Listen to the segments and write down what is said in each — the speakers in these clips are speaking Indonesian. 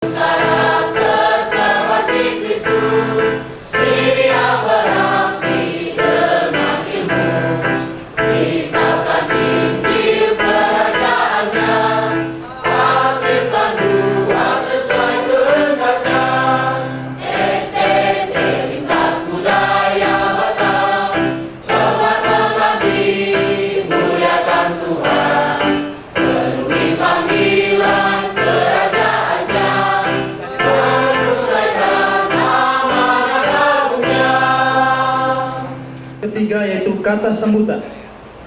Karakter seperti Kristus, siap beraksi dengan ilmu. Beritakan Injil kerajaannya, hasilkan buah sesuai kehendaknya. STT Lintas Budaya Batam, tempat mengabdi, muliakan Tuhan, penuhi panggilan kerajaannya, menunaikan amanat agungnya. Ketiga yaitu kata sambutan.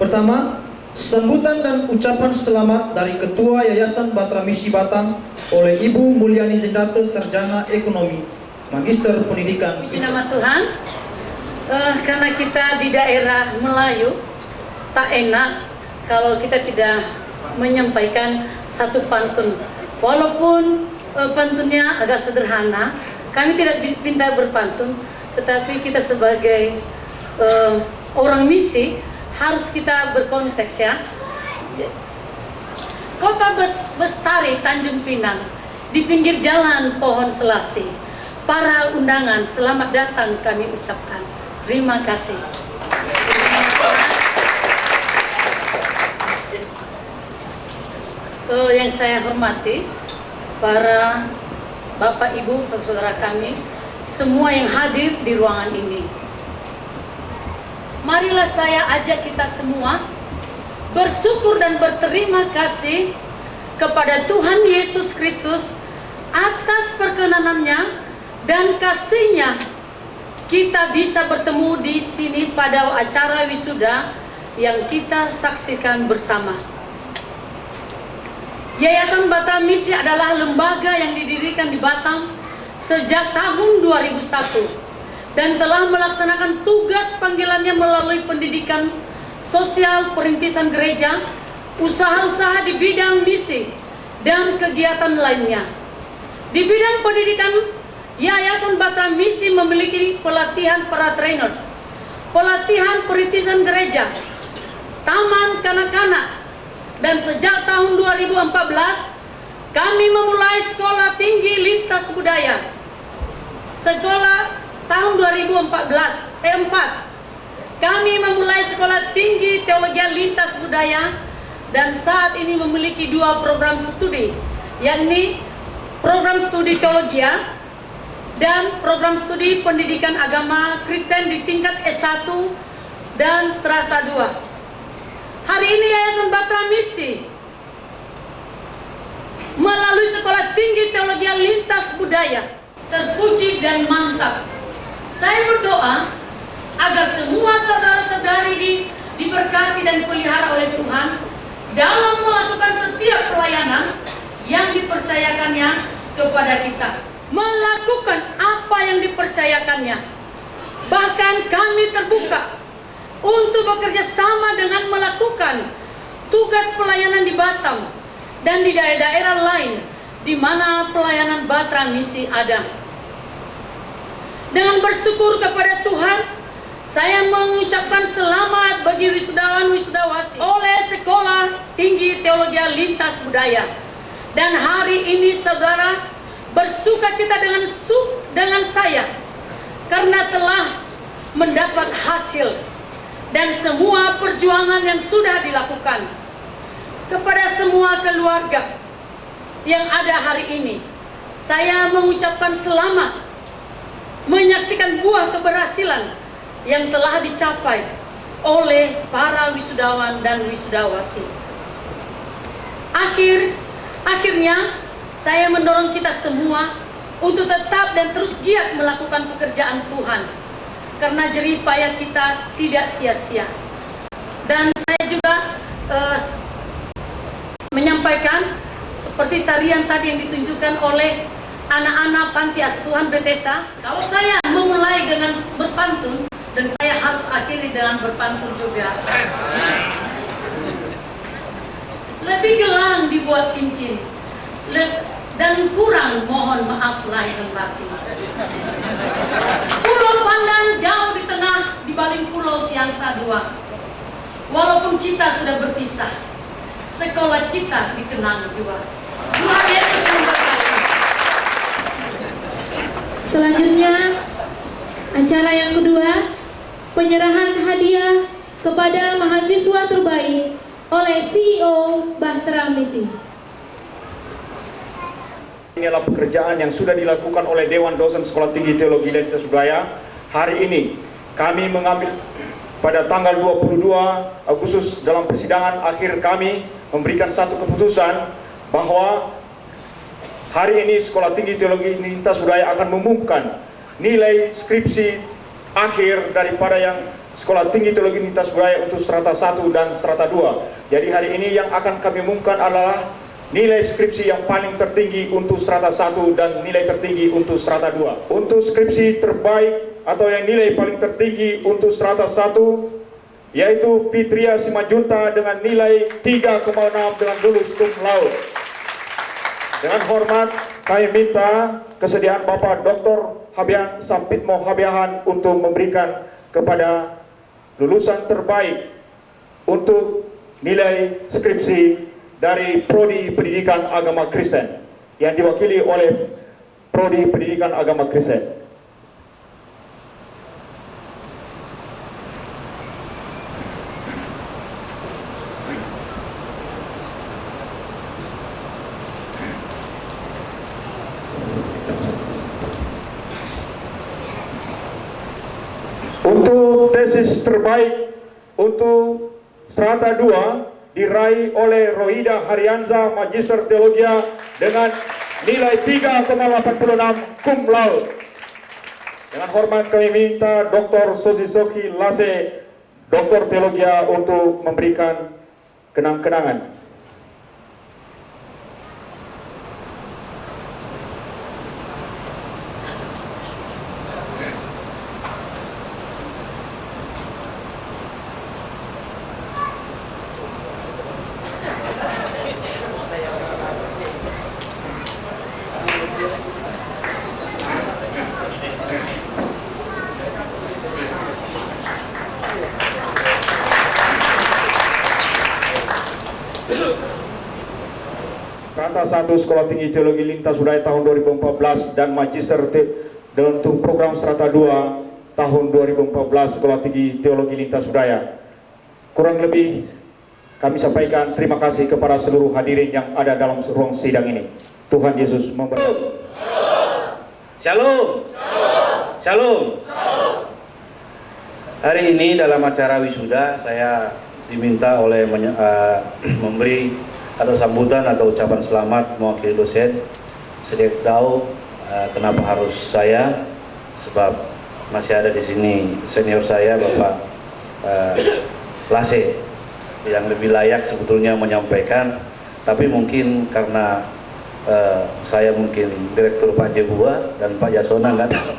Pertama, sambutan dan ucapan selamat dari Ketua Yayasan Batra Misi Batam oleh Ibu Mulyani Zendate, Sarjana Ekonomi, Magister Pendidikan. Puji nama Tuhan. Karena kita di daerah Melayu, tak enak kalau kita tidak menyampaikan satu pantun. Walaupun pantunnya agak sederhana, kami tidak pintar berpantun, tetapi kita sebagai orang misi harus kita berkonteks ya. Kota Bestari, Tanjung Pinang, di pinggir jalan pohon selasi. Para undangan, selamat datang kami ucapkan. Terima kasih. Yang saya hormati, para Bapak Ibu, saudara kami, semua yang hadir di ruangan ini. Marilah saya ajak kita semua bersyukur dan berterima kasih kepada Tuhan Yesus Kristus atas perkenanannya dan kasih-Nya. Kita bisa bertemu di sini pada acara wisuda yang kita saksikan bersama. Yayasan Batra Misi adalah lembaga yang didirikan di Batam sejak tahun 2001 dan telah melaksanakan tugas panggilannya melalui pendidikan sosial, perintisan gereja, usaha-usaha di bidang misi, dan kegiatan lainnya. Di bidang pendidikan, Yayasan Batra Misi memiliki pelatihan para trainers, pelatihan perintisan gereja, taman kanak-kanak, dan sejak tahun 2014 kami memulai sekolah tinggi lintas budaya. Sekolah tahun 2004 kami memulai sekolah tinggi teologi lintas budaya dan saat ini memiliki 2 program studi, yakni program studi teologi dan program studi pendidikan agama Kristen di tingkat S1 dan strata 2. Hari ini Yayasan Batra Misi melalui sekolah tinggi teologi lintas budaya terpuji dan mantap. Saya berdoa agar semua saudara-saudari diberkati dan dipelihara oleh Tuhan dalam melakukan setiap pelayanan yang dipercayakannya kepada kita. Melakukan apa yang dipercayakannya. Bahkan kami terbuka untuk bekerja sama dengan melakukan tugas pelayanan di Batam dan di daerah-daerah lain di mana pelayanan Batra Misi ada. Dengan bersyukur kepada Tuhan, saya mengucapkan selamat bagi wisudawan-wisudawati oleh Sekolah Tinggi Teologi Lintas Budaya. Dan hari ini saudara bersukacita dengan saya karena telah mendapat hasil dan semua perjuangan yang sudah dilakukan. Kepada semua keluarga yang ada hari ini, saya mengucapkan selamat menyaksikan buah keberhasilan yang telah dicapai oleh para wisudawan dan wisudawati. Akhirnya saya mendorong kita semua untuk tetap dan terus giat melakukan pekerjaan Tuhan karena jerih payah kita tidak sia-sia. Dan saya juga menyampaikan seperti tarian tadi yang ditunjukkan oleh anak-anak panti asuhan Bethesda. Kalau saya memulai dengan berpantun, dan saya harus akhiri dengan berpantun juga. Lebih gelang dibuat cincin, dan kurang mohon maaf lahir dan batin. Pulau Pandan jauh di tengah, di balik pulau Siangsa 2. Walaupun kita sudah berpisah, sekolah kita dikenang jiwa. Tuhan Yesus memberkati. Selanjutnya, acara yang kedua, penyerahan hadiah kepada mahasiswa terbaik oleh CEO Bahtera Misi. Ini adalah pekerjaan yang sudah dilakukan oleh Dewan Dosen Sekolah Tinggi Teologi Lintas Budaya. Hari ini kami mengambil pada tanggal 22 Agustus dalam persidangan akhir kami memberikan satu keputusan bahwa hari ini Sekolah Tinggi Teologi Lintas Budaya akan mengumumkan nilai skripsi akhir daripada yang Sekolah Tinggi Teologi Lintas Budaya untuk strata 1 dan strata 2. Jadi hari ini yang akan kami umumkan adalah nilai skripsi yang paling tertinggi untuk strata 1 dan nilai tertinggi untuk strata 2. Untuk skripsi terbaik atau yang nilai paling tertinggi untuk strata 1 yaitu Fitria Simajunta dengan nilai 3,6 dengan lulus cum laude. Dengan hormat kami minta kesediaan Bapak Dr. Habian Sampitmo Habiahan untuk memberikan kepada lulusan terbaik untuk nilai skripsi dari Prodi Pendidikan Agama Kristen yang diwakili oleh Prodi Pendidikan Agama Kristen. Untuk tesis terbaik untuk strata 2 diraih oleh Rohida Haryanza, Magister Teologia dengan nilai 3,86 cum laude. Dengan hormat kami minta Dr. Sozisoki Lase, Dr. Teologia untuk memberikan kenang-kenangan. Strata 1 Sekolah Tinggi Teologi Lintas Budaya tahun 2014 dan Magister untuk program strata 2 tahun 2014 Sekolah Tinggi Teologi Lintas Budaya. Kurang lebih kami sampaikan terima kasih kepada seluruh hadirin yang ada dalam ruang sidang ini. Tuhan Yesus memberkati. Shalom. Shalom. Hari ini dalam acara wisuda saya diminta oleh memberi kata sambutan atau ucapan selamat mewakili dosen. Sedikit tahu kenapa harus saya, sebab masih ada di sini senior saya Bapak Lase yang lebih layak sebetulnya menyampaikan, tapi mungkin karena saya mungkin Direktur Pak Jebua dan Pak Yasona nggak tahu.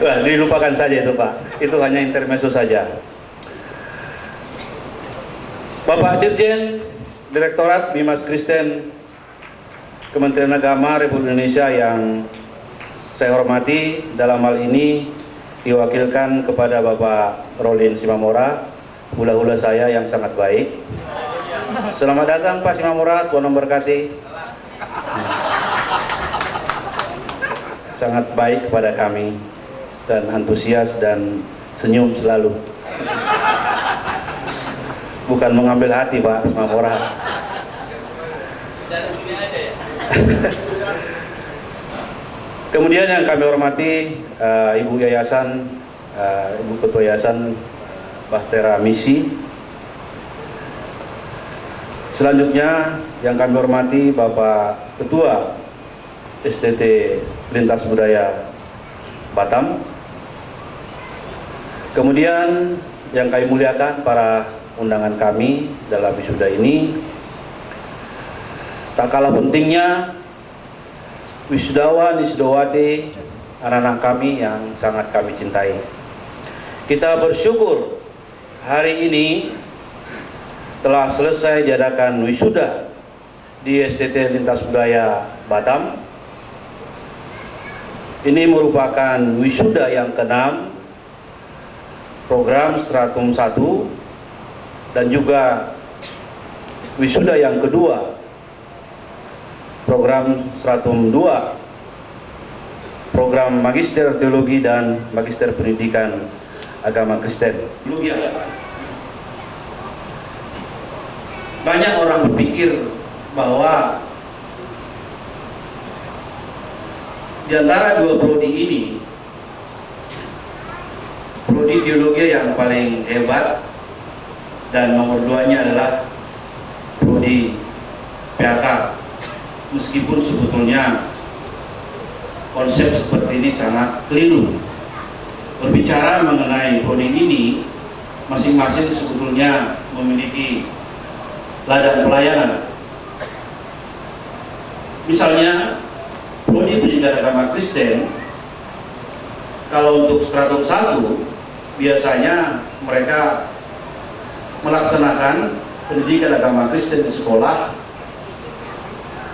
Wah, dilupakan saja itu Pak, itu hanya intermezzo saja. Bapak Dirjen Direktorat Bimas Kristen Kementerian Agama Republik Indonesia yang saya hormati, dalam hal ini diwakilkan kepada Bapak Rolin Simamora, hula-hula saya yang sangat baik. Selamat datang Pak Simamora, Tuhan memberkati. Sangat baik kepada kami dan antusias dan senyum selalu. Bukan mengambil hati Pak Simamora. Kemudian yang kami hormati Ibu Yayasan, Ibu Ketua Yayasan Bahtera Misi. Selanjutnya yang kami hormati Bapak Ketua STT Lintas Budaya Batam. Kemudian yang kami muliakan para undangan kami dalam wisuda ini. Tak kalah pentingnya wisudawan, wisudawati, anak-anak kami yang sangat kami cintai. Kita bersyukur hari ini telah selesai diadakan wisuda di STT Lintas Budaya Batam. Ini merupakan wisuda yang ke-6 program Stratum 1 dan juga wisuda yang kedua program Stratum 2, program Magister Teologi dan Magister Pendidikan Agama Kristen. Banyak orang berpikir bahwa di antara dua prodi ini, prodi teologi yang paling hebat dan nomor 2-nya adalah prodi PHK. Meskipun sebetulnya konsep seperti ini sangat keliru. Berbicara mengenai prodi ini, masing-masing sebetulnya memiliki ladang pelayanan. Misalnya prodi pendidikan agama Kristen, kalau untuk stratum 1 biasanya mereka melaksanakan pendidikan agama Kristen di sekolah.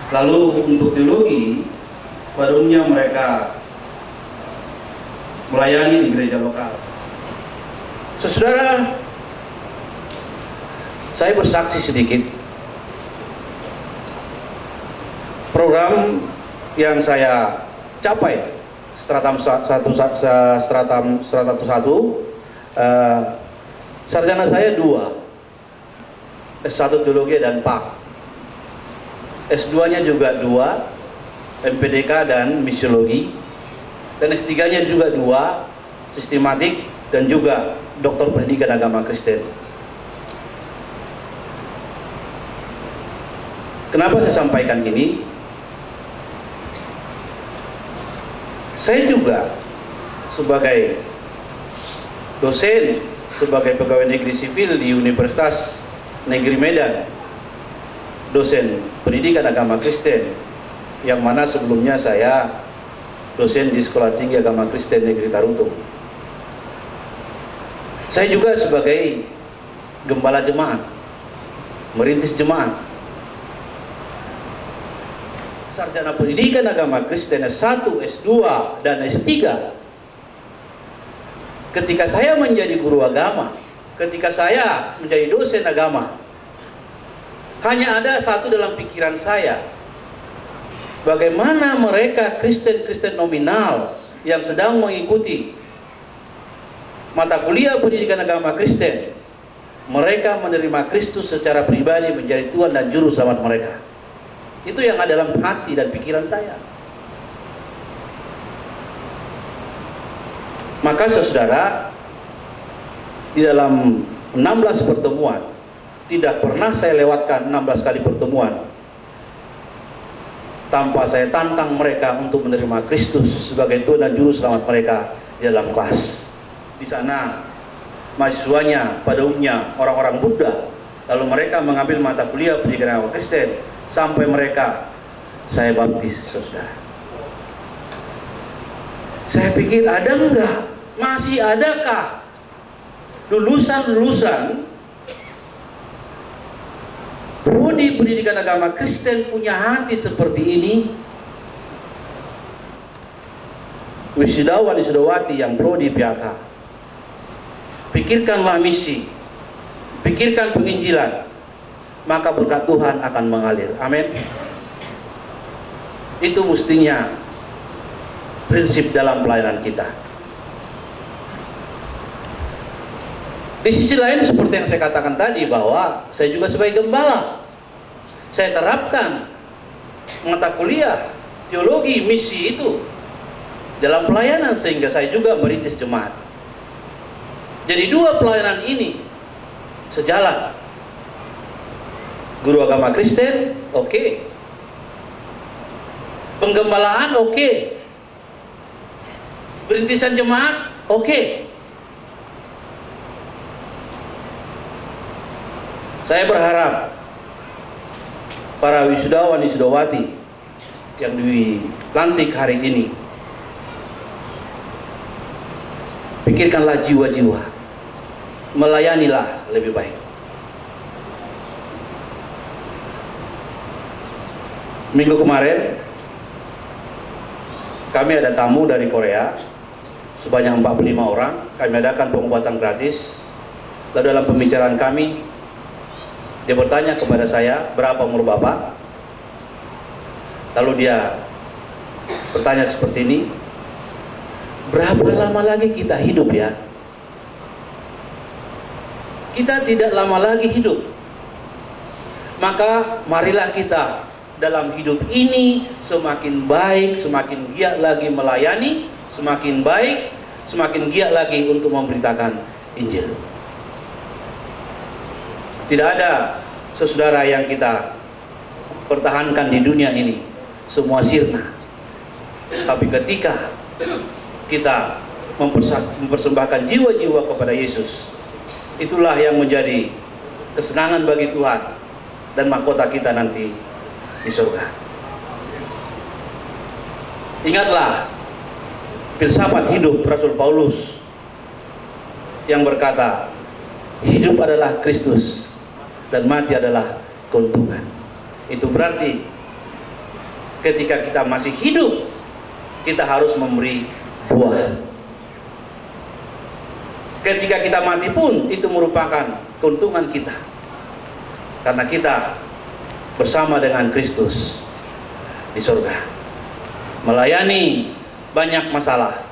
Lalu untuk teologi, pada umumnya mereka melayani di gereja lokal. Saudara, saya bersaksi sedikit. Program yang saya capai stratum 1, sarjana saya 2, S1 teologi dan PAK. S2-nya juga 2, MPDK dan misiologi, dan S3-nya juga 2, sistematik dan juga doktor pendidikan agama Kristen. Kenapa saya sampaikan ini? Saya juga sebagai dosen, sebagai pegawai negeri sipil di Universitas Negeri Medan, dosen pendidikan agama Kristen, yang mana sebelumnya saya dosen di Sekolah Tinggi Agama Kristen Negeri Tarutung. Saya juga sebagai gembala jemaat, merintis jemaat. Sarjana pendidikan agama Kristen S1, S2, dan S3. Ketika saya menjadi guru agama, ketika saya menjadi dosen agama, hanya ada satu dalam pikiran saya: bagaimana mereka Kristen-Kristen nominal yang sedang mengikuti mata kuliah pendidikan agama Kristen, mereka menerima Kristus secara pribadi menjadi Tuhan dan Juru Selamat mereka. Itu yang ada dalam hati dan pikiran saya. Maka saudara, di dalam 16 pertemuan, tidak pernah saya lewatkan 16 kali pertemuan tanpa saya tantang mereka untuk menerima Kristus sebagai Tuhan dan Juru Selamat mereka di dalam kelas. Di sana mahasiswanya pada umumnya orang-orang Buddha, lalu mereka mengambil mata kuliah pendidikan agama Kristen sampai mereka saya baptis, saudara. Saya pikir ada enggak? Masih adakah lulusan-lulusan prodi pendidikan agama Kristen punya hati seperti ini? Wisudawan wisudawati yang prodi PHK, pikirkanlah misi, pikirkan penginjilan, maka berkat Tuhan akan mengalir. Amin. Itu mestinya prinsip dalam pelayanan kita. Di sisi lain, seperti yang saya katakan tadi, bahwa saya juga sebagai gembala, saya terapkan mata kuliah teologi misi itu dalam pelayanan, sehingga saya juga merintis jemaat. Jadi dua pelayanan ini sejalan. Guru agama Kristen, oke. Penggembalaan, oke. Perintisan jemaat, oke. Saya berharap para wisudawan wisudawati yang dilantik hari ini, pikirkanlah jiwa-jiwa, melayanilah lebih baik. Minggu kemarin kami ada tamu dari Korea sebanyak 45 orang. Kami adakan pengobatan gratis. Lalu dalam pembicaraan kami, dia bertanya kepada saya, berapa umur Bapak? Lalu dia bertanya seperti ini, berapa lama lagi kita hidup ya? Kita tidak lama lagi hidup. Maka marilah kita dalam hidup ini semakin baik, semakin giat lagi melayani, semakin baik, semakin giat lagi untuk memberitakan Injil. Tidak ada saudara yang kita pertahankan di dunia ini, semua sirna. Tapi ketika kita mempersembahkan jiwa-jiwa kepada Yesus, itulah yang menjadi kesenangan bagi Tuhan dan mahkota kita nanti di surga. Ingatlah filsafat hidup Rasul Paulus yang berkata, hidup adalah Kristus dan mati adalah keuntungan. Itu berarti ketika kita masih hidup, kita harus memberi buah. Ketika kita mati pun itu merupakan keuntungan kita, karena kita bersama dengan Kristus di surga. Melayani banyak masalah.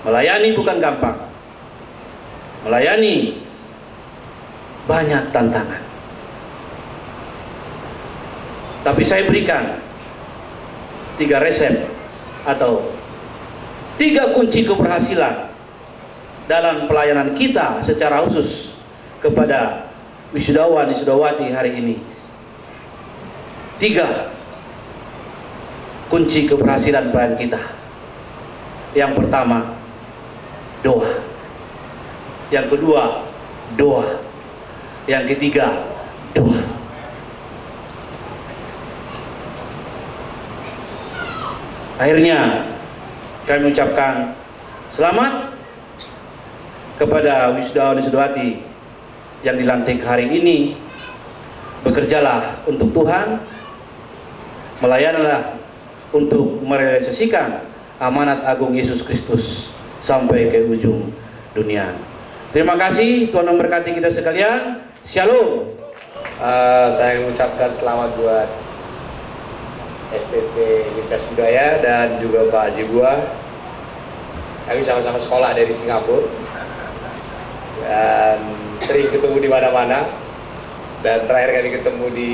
Melayani bukan gampang. Melayani banyak tantangan. Tapi saya berikan 3 resep atau 3 kunci keberhasilan dalam pelayanan kita secara khusus kepada wisudawan wisudawati hari ini. 3 kunci keberhasilan pelayanan kita. Yang pertama, doa. Yang kedua, doa. Yang ketiga, doa. Akhirnya kami ucapkan selamat kepada wisudawan wisudawati yang dilantik hari ini. Bekerjalah untuk Tuhan, melayanilah untuk merealisasikan amanat agung Yesus Kristus sampai ke ujung dunia. Terima kasih, Tuhan memberkati kita sekalian. Shalom. Saya mengucapkan selamat buat STT Lintas Budaya dan juga Pak Haji Buah. Kami sama-sama sekolah dari Singapura dan sering ketemu di mana-mana. Dan terakhir kali ketemu di